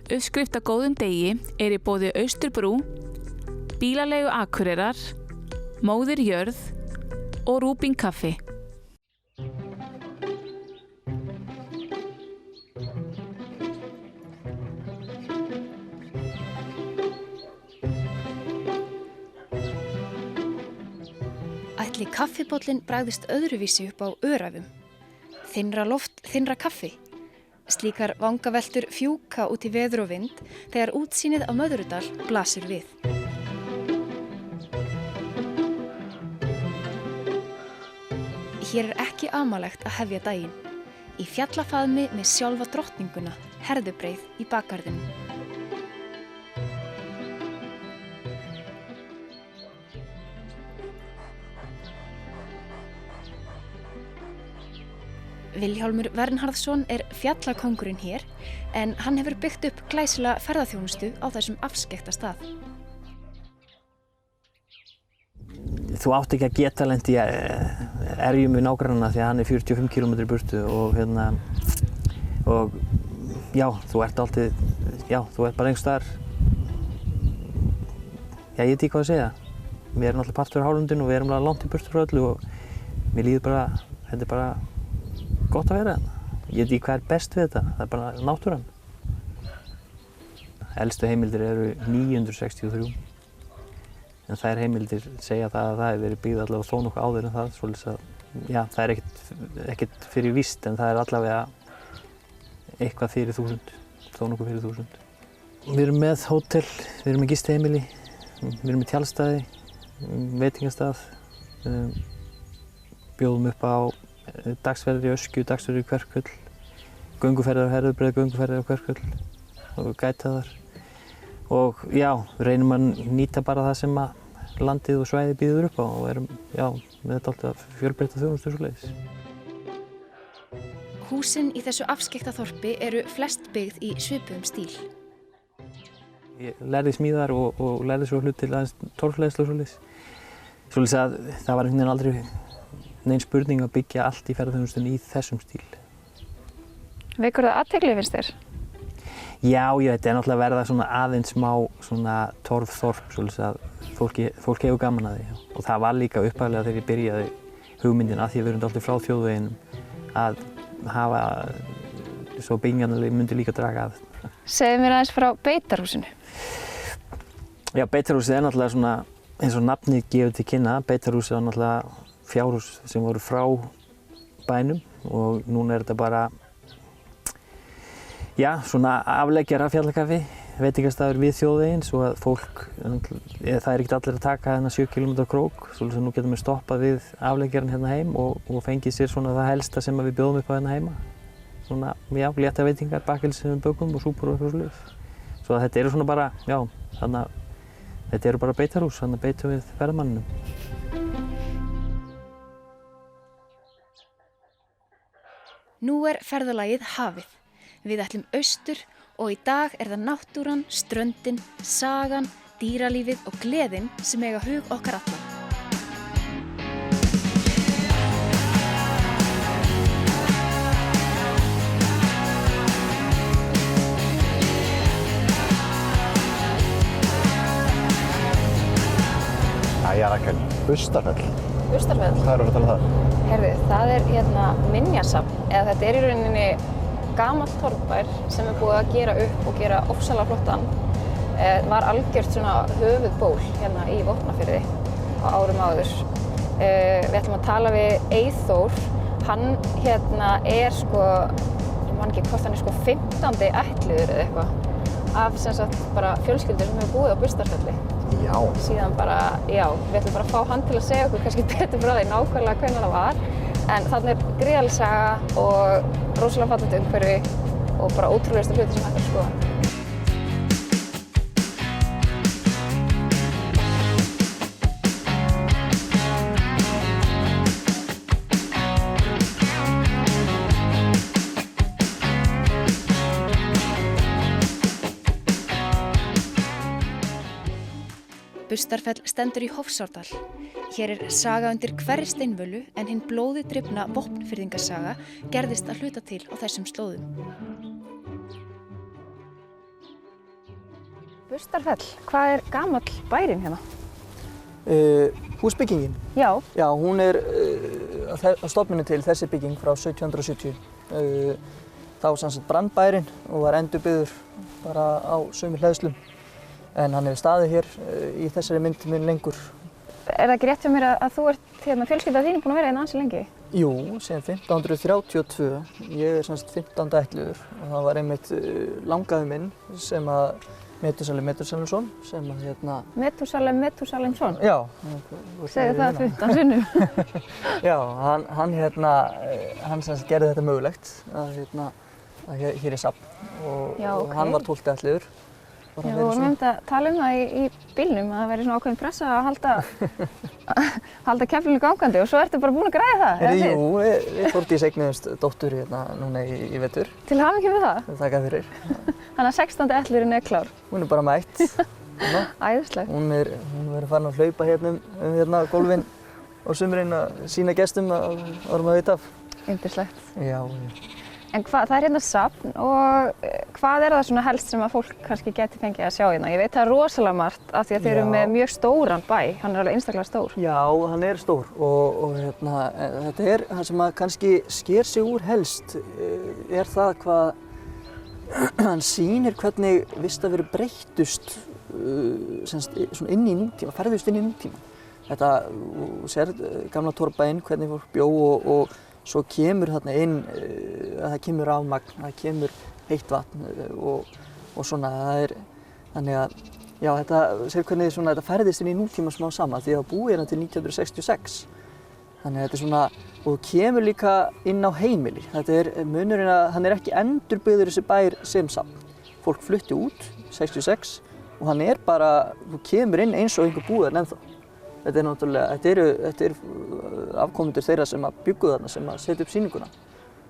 Uppskrift á góðum degi í boði Austurbrú, Bílaleigu Akureyrar, Móðir jörð og Rúbín kaffi. Ætli kaffibóllinn bragðist öðruvísi upp á öræfum. Þynnra loft, þynnra kaffi. Slíkar vangaveltur fjúka út í veður og vind þegar útsýnið á Möðrudal blasir við. Hér ekki amalegt að hefja daginn. Í fjallafaðmi með sjálfa drottninguna, Herðubreið í bakgarðinum. Vilhjálmur Vernharðsson fjallakóngurinn hér, en hann hefur byggt upp glæsilega ferðaþjónustu á þessum afskekkta stað. Þú átt ekki að geta lent í erjum við nágrannana því að hann 45 km í burtu og já, þú ert bara einhvers staðar. Já, ég veit ekki hvað að segja. Við erum náttúrulega partur af hálfundinu og við erum langt í burtu frá öllu og mér líður bara, þetta bara gott að vera hérna. Ég veit ekki hvað best við þetta, það bara náttúran. Elstu heimildir eru 963, en þær heimildir segja það að það hefur verið byggð allavega þó nokkuð áður en það, svoleiðis að, já, það ekkert fyrir víst, en það allavega eitthvað fyrir 1000, þó nokkuð fyrir 1000. Við erum með hótel, við erum með gistiheimili, við erum með tjaldstæði, veitingastað, bjóðum upp á dagsferðir í Öskju, dagsferðir í Kverkfjöll, gönguferðir á Herðubreið, gönguferðir á Kverkfjöll og gætaðar. Og já, reynum að nýta bara það sem að landið og svæðið býður upp á og erum, já, með þetta alltaf fjölbreytta þjónustu svoleiðis. Húsin í þessu afskekkta þorpi eru flest byggð í svipuðum stíl. Ég lærði smíðar og lærði svo hlut til aðeins torfhleðslu og svoleiðis. Svoleiðis að það var einhvern veginn aldrei nein spurning að byggja allt í ferðaþjónustunni í þessum stíl. Vekur það athygli finnst þér? Já, þetta náttúrulega verða svona aðeins smá svona torfþorp, svoleiðis að fólk hefur gaman að því. Og það var líka upphaflega þegar ég byrjaði hugmyndin að því að við erum alltaf frá þjóðveginum að hafa svo byggingarnar myndi líka draga að. Segðu mér aðeins frá beitarhúsinu. Já, beitarhúsið náttúrulega svona eins og nafnið gefur til kynna. Beitarhúsið var náttúrulega fjárhús sem voru frá bænum og núna þetta bara, já, svona afleggjara fjallakaffi, veitingastafur við þjóðveginn svo að fólk, það ekkert allir að taka þennan 7 km krók, svo að nú getum við stoppað við afleggjaran hérna heim og fengið sér svona það helsta sem við bjóðum upp á hérna heima. Svona, já, létta veitingar, bakkelsi sem við bökum og súpur og eitthvað svoleiðis. Svo að þetta eru svona bara, já, þannig að þetta eru bara beitarhús, þannig að beitum við ferðamanninum. Nú ferðalagið hafið. Við ætlum austur og í dag það náttúran, ströndin, sagan, dýralífið og gleðin sem eiga hug okkar alla. Jæja, Rakel, Burstarfell. Burstarfell? Hvað eru að tala um það? Heyrðu, það hérna minjasafn, eða þetta í rauninni gamall torfbær sem búið að gera upp og gera ofsalega flottan. Var algjört svona höfuðból hérna í Vopnafirði á árum áður. Við ætlum að tala við Eyþór. Hann hérna sko, ég man ekki hvort hann sko 15. ættliður eða eitthvað af sem sagt bara fjölskyldur sem hefur búið á Burstarfelli. Já. Síðan bara, já, við ætlum bara að fá hann til að segja okkur kannski betur frá því nákvæmlega hvernig það var. En þarna gríðarleg saga og rosalega fallegt umhverfi og bara ótrúlegasta hluti sem hægt að skoða. Burstarfell stendur í Hofsárdal. Hér saga undir hverri steinvölu en hinn blóði drifna Vopnfirðingasaga gerðist að hluta til á þessum slóðum. Burstarfell, hvað gamall bærinn hérna? Húsbyggingin? Já. Já, hún að stofninu til þessi bygging frá 1770. Þá samsagt brann bærinn og var endurbyggður bara á sömu hleðslum. En hann hefur staðið hér í þessari mynd mun lengur. Er það ekki rétt hjá mér að þú ert fjölskylda þín búin að vera hérna ansi lengi? Jú, síðan 1532. Ég samsagt 15. ættliður og það var einmitt langafi minn sem að Metúsalemsson sem að Metúsalemsson? Já. Segðu það 15 sinnum. Já, hann sem gerði þetta mögulegt að hér er safn og hann var 12. ættliður. Já, við vorum að tala það í bílnum að það væri svona ákveðin pressa að halda keflinu gangandi og svo ertu bara búin að græða það, eða þið? Jú, við Þórdís eignuðumst dóttur hérna núna í vetur. Til hamingju með það? Þakka fyrir. Þannig að 16. ættliðurinn klár? Hún bara mætt. Æðislegt. Hún verið farin að hlaupa hérna gólfin á sumrin að sýna gestum að varum að vita af. Yndislegt. Já. En það er hérna safn og hvað er það svona helst sem að fólk kannski geti fengið að sjá hérna? Ég veit það er rosalega margt af því að þeir eru með mjög stóran bæ, hann er alveg einstaklega stór. Já, hann er stór og þetta er það sem að kannski sker sig úr helst er það hvað hann sýnir hvernig vistarverur breyttust svona inn í nútíma, ferðust inn í nútíma. Þetta, sér gamla torfbæinn, hvernig fólk bjó og svo kemur þarna inn, það kemur rafmagn, það kemur heitt vatn og svona, þannig að, já, þetta sér hvernig þetta ferðist inn í nútíma smá saman því að það búið hérna til 1966. Þannig að þetta er svona, og kemur líka inn á heimili. Þetta er munurinn að hann er ekki endurbyggður þessi bær sem safn. Fólk flutti út 66 og hann er bara, þú kemur inn eins og einhver búið ennþá. Þetta er náttúrulega, þetta er afkomendur þeirra sem að byggu þarna, sem að setja upp sýninguna.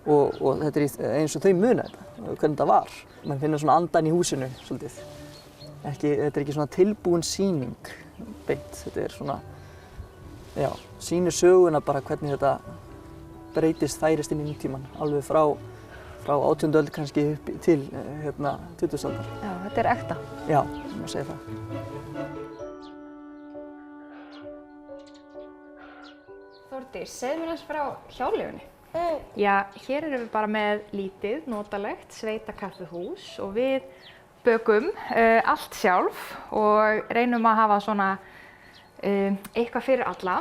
Og þetta er eins og þau muna þetta, hvernig þetta var. Man finnur svona andan í húsinu, svolítið. Þetta er ekki svona tilbúin sýning beint. Þetta er svona, já, sýnir söguna bara hvernig þetta breytist, færist inn í nútíman. Alveg frá 18. öld kannski upp til 20. aldar. Já, þetta er ekta. Já, má segja það. Þórdís, segðu mér aðeins frá hjáleigunni. Já, hér erum við bara með lítið, notalegt, sveitakaffihús og við bökum allt sjálf og reynum að hafa svona eitthvað fyrir alla.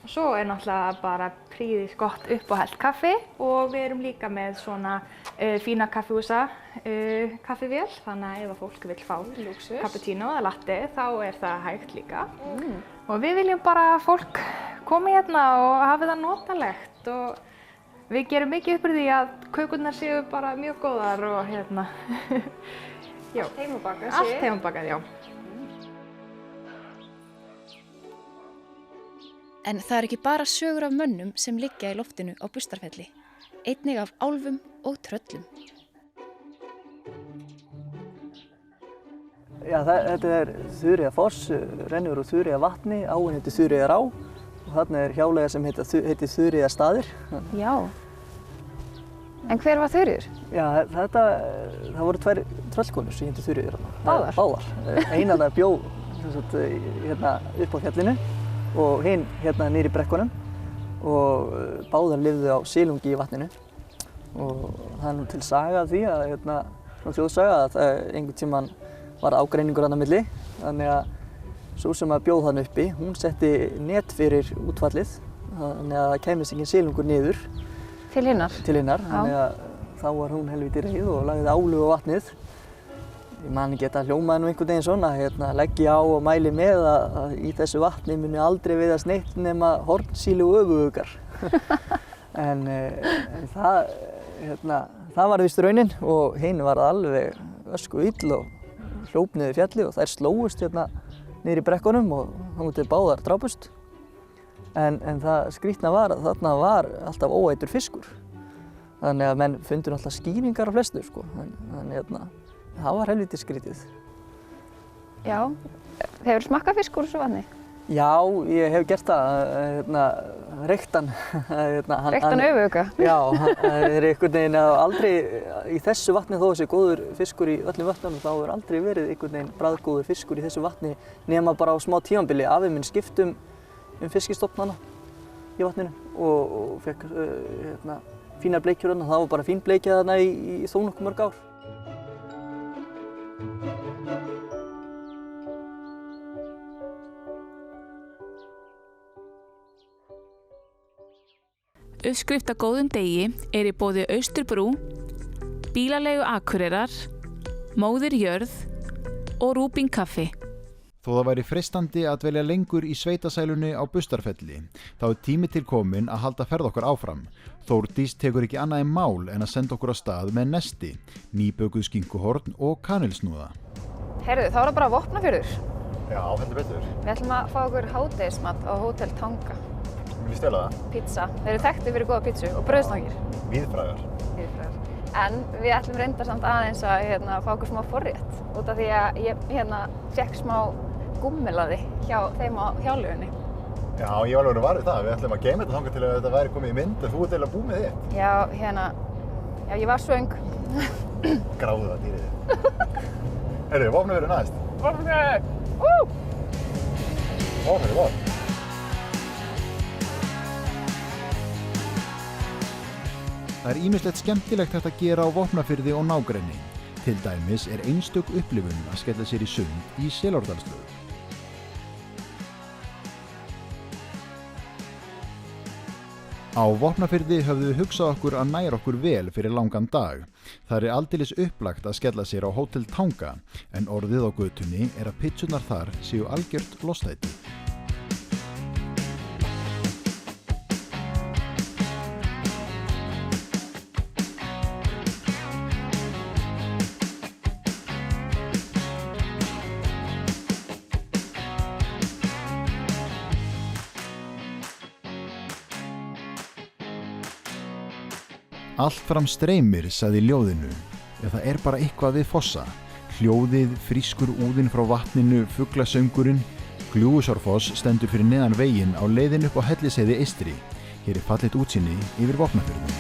Svo er náttúrulega bara prýðis gott uppáhelt kaffi og við erum líka með svona fína kaffihúsa kaffivél, þannig að ef fólk vil fá cappuccino eða latte þá er það hægt líka. Og við viljum bara að fólk komi hérna og hafi það notalegt og við gerum mikið upp úr því að kökurnar séu bara mjög góðar og hérna, já, allt heimabakað, já. En það er ekki bara sögur af mönnum sem liggja í loftinu á Burstarfelli, einnig af álfum og tröllum. Já, þetta er Þuríðarfoss, rennur úr Þuríðarvatni, áin heitir Þuríðará og þarna er hjáleiga sem heitir Þuríðarstaðir. Já. En hver var Þuríður? Já, það voru tvær tröllkonur sem heitir Þuríður. Báðar? Báðar. Einan það bjó hérna upp á fjallinu og hinn hérna niður í brekkunum og báðar lifðu á silungi í vatninu og það er nú til saga af því að svona þjóðsaga að einhvern tímann var ágreiningur þarna á milli, þannig að sú sem að bjóð þarna uppi, hún setti net fyrir útfallið þannig að það kæmist engin silungur niður til hinnar, þannig að þá var hún helviti reið og lagði álu á vatnið. Ég man ekki að hljómaði nú einhvern veginn svona, leggi á og mæli með að í þessu vatni muni aldrei veiðast neitt nema hornsíli og öfugugar. En það var víst raunin og hinn var alveg öskuill og hljóp niður fjalli og þær slógust niður í brekkunum og þangað til báðar drápust. En það skrítna var að þarna var alltaf óætur fiskur. Þannig að menn fundu alltaf skýringar á flestu, sko. Það var helviti skrítið. Já. Hefur smakkað fisk úr þessu vatni? Já, ég hef gert það, reyktan. Reyktan öfuga? Já, það einhvern veginn aldrei, í þessu vatni þó þessi góður fiskur í öllum vötnum, þá hefur aldrei verið einhvern veginn bragðgóður fiskur í þessu vatni nema bara á smá tímabili. Afi minn skipti fiskistofnana í vatninu og fekk fínar bleikjur þarna. Það var bara fín bleikja þarna í þó nokkuð mörg ár. Uppskrift að góðum degi í boði Austurbrú, Bílaleigu Akureyrar, Móðir jörð og Rúbín kaffi. Þó það væri freistandi að dvelja lengur í sveitasælunni á Burstarfelli, þá tími til kominn að halda ferð okkar áfram. Þórdís tekur ekki annað en mál en að senda okkur á stað með nesti, nýbökuð skinkuhorn og kanilsnúða. Heyrðu, þá það bara Vopnafjörður. Já, heldur betur. Við ætlum að fá okkur hádegismat á Hótel Tanga. Vil ég stela það? Pizza. Þeir eru þekktir fyrir góða pizzu og brauðsnákir. Víðfrægar. En við ætlum reyndar samt aðeins að fá okkur smá forrétt út af því að ég fékk smá gúmmilaði hjá þeim á hjáleigunni. Já, ég var alveg varð við það. Við ætlum að geyma þetta þangað til að þetta væri komið í mynd, en þú ert eiginlega búið með þitt. Já, ég var svöng. Gráðu það dýrið þitt. Heyrðu, Vopnafjörður næst. Vopnafjörður! Vopnafjörður. Það ýmislegt skemmtilegt hægt að gera á Vopnafirði og nágrenni. Til dæmis einstök upplifun að skella sér í sund í Selárdalslög. Á Vopnafirði höfðu við hugsað okkur að næra okkur vel fyrir langan dag. Það aldeilis upplagt að skella sér á Hótel Tanga, en orðið á götunni að pitsurnar þar séu algjört lostæti. Allt fram streymir, sagði ljóðinu, ef það bara eitthvað við fossa. Hljóðið, frískur úðinn frá vatninu, fuglasöngurinn. Gljúfusárfoss stendur fyrir neðan veginn á leiðin upp á Hellisheiði eystri. Hér fallegt útsýni yfir Vopnafjörðinn.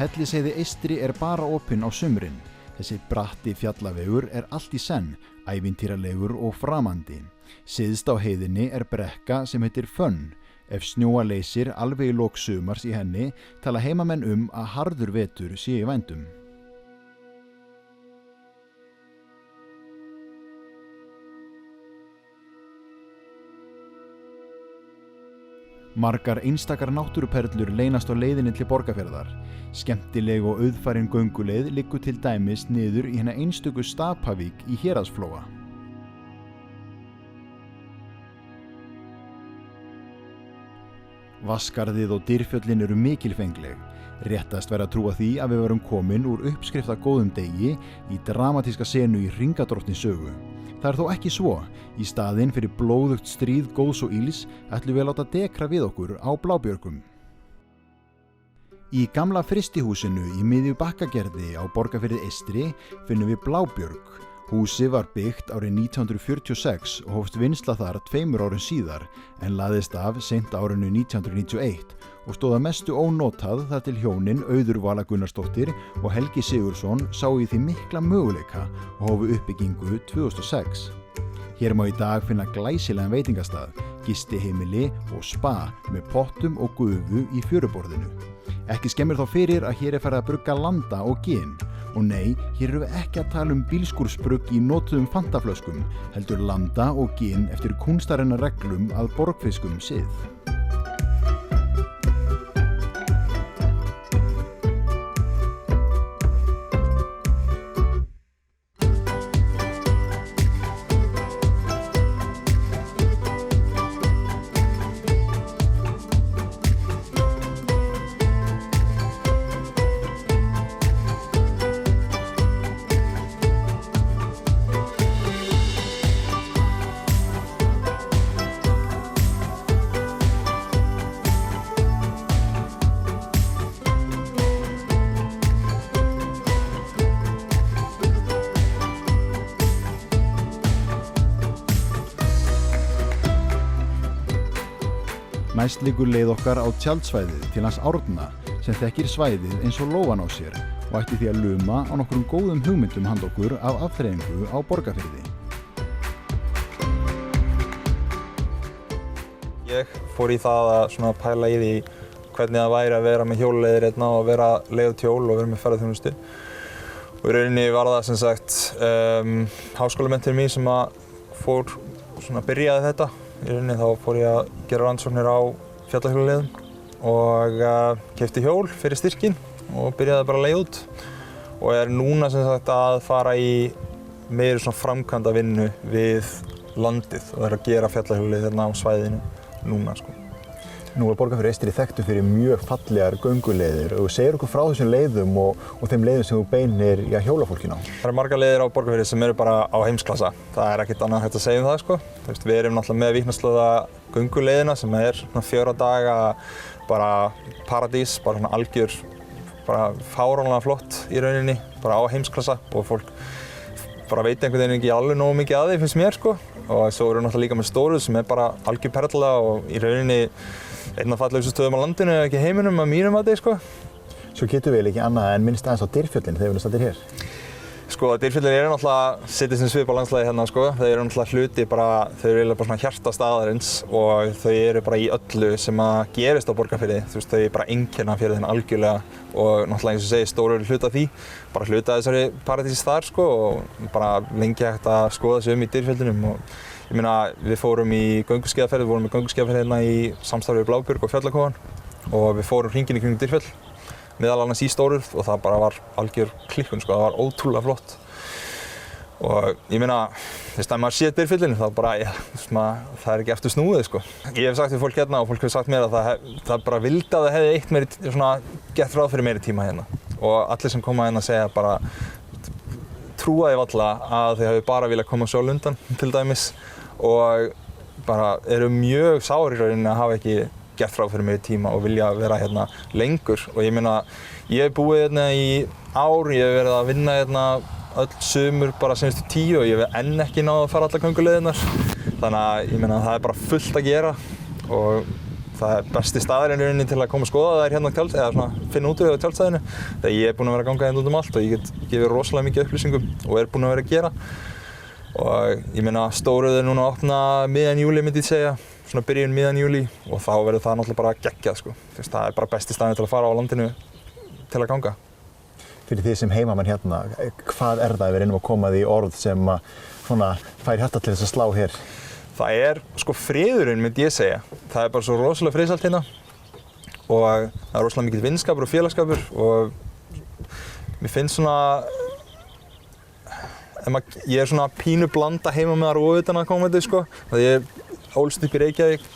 Hellisheiði eystri bara opinn á sumrin. Þessi bratti fjallavegur allt í senn, ævintýralegur og framandi. Syðst á heiðinni brekka sem heitir Fönn. Ef snjóa leysir alveg í lok sumars í henni, tala heimamenn að harður vetur sé í vændum. Margar einstakar náttúruperlur leynast á leiðinni til Borgarfjarðar. Skemmtileg og auðfærin gönguleið liggur til dæmis niður í hina einstöku Stapavík í Héraðsflóa. Vatnskarðið og Dyrfjöllin mikilfengleg. Réttast væri að trúa því að við verum komin úr uppskrift að góðum degi í dramatíska senu í Hringadrottins sögu. Það þó ekki svo. Í staðinn fyrir blóðugt stríð góðs og ills ætlum við að láta dekra við okkur á Blábjörgum. Í gamla frystihúsinu í miðju Bakkagerði á Borgarfirði eystri finnum við Blábjörg. Húsið var byggt árið 1946 og hófst vinnsla þar 2 árum síðar en laðist af seint árinu 1991 og stóð að mestu ónotað þar til hjónin Auður Vala Gunnarsdóttir og Helgi Sigurðsson sáu í því mikla möguleika og hófu uppbyggingu 2006. Hér má í dag finna glæsilegan veitingastað, gistiheimili og spa með pottum og gufu í fjöruborðinu. Ekki skemmir þá fyrir að hér farið að brugga landa og gin. Og nei, hér erum við ekki að tala bílskúrsbrugg í notuðum fantaflöskum, heldur landa og gin eftir kúnstarinnar reglum að borgfiskum sið. Næst liggur leið okkar á tjaldsvæðið til hans Árna sem þekkir svæðið eins og lófan á sér og ætti því að luma á nokkrum góðum hugmyndum handa okkur af afþreyingu á Borgarfirði. Ég fór í það að svona pæla í því hvernig það væri að vera með hjólaleiðir hérna og vera leiðugt hjól og vera með ferðaþjónustu. Og í rauninni var það sem sagt háskólamenntun mín sem að byrjaði þetta. Í rauninni þá fór ég að gera rannsóknir á fjallahjólaleiðum og keypti hjól fyrir styrkinn og byrjaði bara að leigja út. Og núna sem sagt að fara í meiri svona framkvæmda vinnu við landið og að gera fjallahjólaleið hérna á svæðinu núna sko. Nú Borgarfjörður Eystri þekktur fyrir mjög fallegar gönguleiðir og segir okkur frá þessum leiðum og þeim leiðum sem þú beinir hjólafólkinu á. Það margar leiðir á Borgarfirði sem eru bara á heimsklassa. Það ekkert annað hægt að segja það sko. Við erum náttúrulega með Víknaslóða gönguleiðina sem 4 daga bara paradís, bara algjör, bara fáránlega flott í rauninni, bara á heimsklassa og fólk bara veit einhvern veginn ekki alveg nógu mikið að því finnst mér sko. Og svo erum við náttúrulega líka með Stóruð sem bara algjör perla og í rauninni einn af fallegustu stöðum á landinu eða ekki heiminum að mínum að sko. Svo getum við ekki annað en minnst aðeins á Dyrfjöllin þegar við erum staddir hér. Sko Dyrfjöllin eru náttúrulega setið sem svip á landslagi hérna sko. Þau eru náttúrulega hluti bara, þau eru bara svona hjarta staðarins og þau eru bara í öllu sem að gerist á Borgarfirði. Þau bara einkenna firðinn algjörlega og náttúrulega eins og segi Stóruð eru hluta af því. Bara hluta af þessari paradís þar sko og bara lengi hægt að skoða sig í Dyrfjöllinum og ég meina, við fórum í gönguskíðaferð, við vorum með gönguskíðaferð hérna í samstarfi við Blábjörg og Fjallakofan og við fórum hringinn í kringum Dyrfjöll, meðal annars í Stóruð og það bara var algjör klikkun sko, það var ótrúlega flott. Og ég meina, ef maður séð Dyrfjöllin þá bara, það ekki eftir snúið sko. Ég hef sagt við fólk hérna og fólk hefur sagt mér að það bara vildi að það hefði gett ráð fyrir meiri tíma hérna og allir sem koma hérna segja bara trúa því valla að þau hafi bara viljað koma sól undan til dæmis og bara eru mjög sárir í rauninni að hafa ekki gert ráð fyrir meiri tíma og vilja vera hérna lengur og ég meina, ég hef búið hérna í ár, ég hef verið að vinna hérna öll sumur bara senustu 10 og ég hef enn ekki náð að fara allar gönguleiðirnar þannig að ég meina það bara fullt að gera og það besti staðurinn í rauninni til að koma að skoða það hérna á tjald, eða svona finna út á tjaldstæðinu þegar ég búinn að vera að ganga hérna út allt og ég get gefið rosalega mikið upplýsingum og búinn að vera að gera og ég meina Stóruð núna að opna miðjan júlí myndi ég segja, svona byrjun miðjan júlí og þá verður það náttúrulega bara geggjað sko. Það bara besti staðurinn til að fara á landinu til að ganga. Fyrir því sem heimamenn hérna, hvað það við reynum að koma því orð sem fær hjarta til þess að slá hér? Það sko friðurinn myndi ég segja. Það bara svo rosalega friðsælt hérna og það rosalega mikill vinskapur og félagsskapur og mér finnst svona ég svona pínu blanda heima með og utan að koma þetta sko. Ég ólst upp í Reykjavík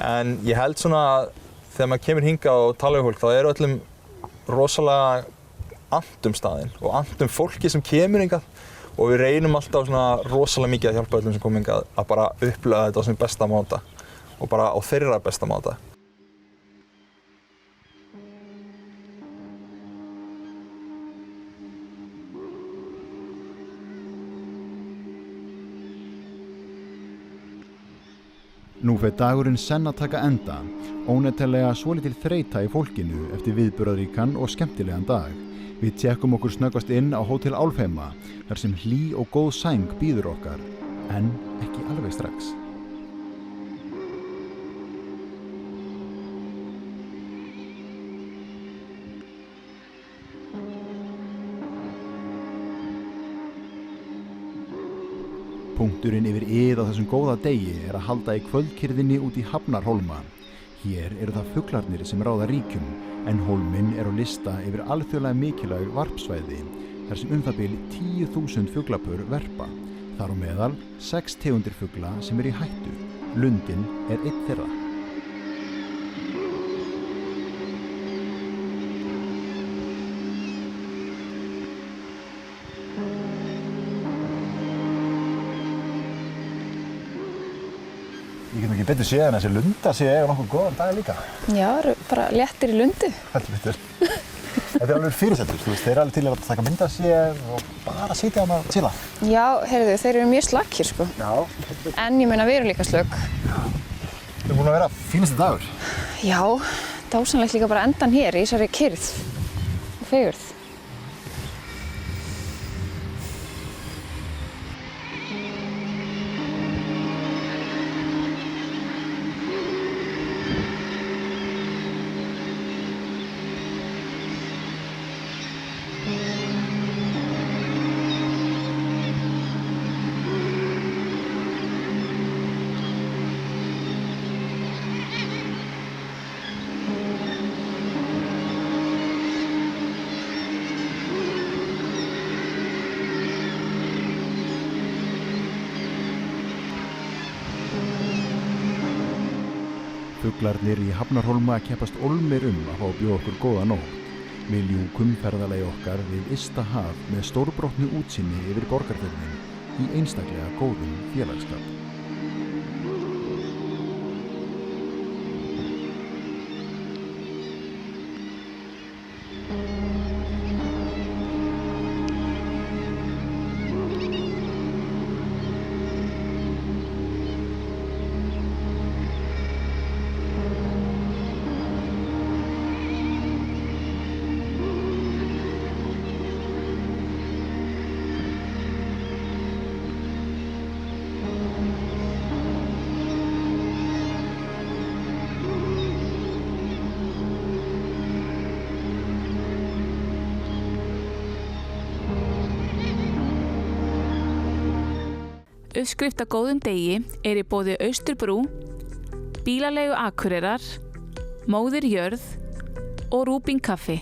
en ég held svona að þegar maður kemur hingað og tala við fólk þá öllum rosalega annt staðinn og annt fólki sem kemur hingað og við reynum alltaf svona rosalega mikið að hjálpa öllum sem kom hingað að bara upplifa þetta á sin besta máta og bara á þeirra besta máta. Nú fer dagurinn senn að taka enda, óneitanlega svolítil þreyta í fólkinu eftir viðburðaríkan og skemmtilegan dag. Við tékkum okkur snöggvast inn á Hótel Álfheima, þar sem hlý og góð sæng bíður okkar, en ekki alveg strax. Punkturinn yfir á þessum góða degi að halda í kvöldkyrðinni út í Hafnarhólma. Hér eru það fuglarnir sem ráða ríkjum, en hólminn á lista yfir alþjóðlega mikilvæg varpsvæði, þar sem það bil 10.000 fuglapör verpa. Þar á meðal 6 tegundir fugla sem í hættu. Lundinn einn þeirra. Ég get ekki betur séð en þessi lundar séu eiga nokkuð góðan dag líka. Já, eru bara léttir í lundu. Heldur betur. Þetta alveg fyrirsettur, þeir alveg til að taka mynd af sér og bara sitja og chilla. Já, heyrðu, þeir eru mjög slakkir sko. Já. En ég meina við erum líka slökk. Já. Þetta búin að vera fínasti dagur. Já, dásamlegt líka bara endan hér í þessari kyrrð og fegurð. Fuglarnir í Hafnarhólma keppast ólmir að fá að bjóða okkur góða nótt. Við ljúkum ferðalagi okkar við ysta haf með stórbrotnu útsýni yfir Borgarfjörðinn í einstaklega góðum félagsskap. Uppskrift á góðum degi í boði Austurbrú, Bílaleigu Akureyrar, Móðir jörð og Rúbín kaffi.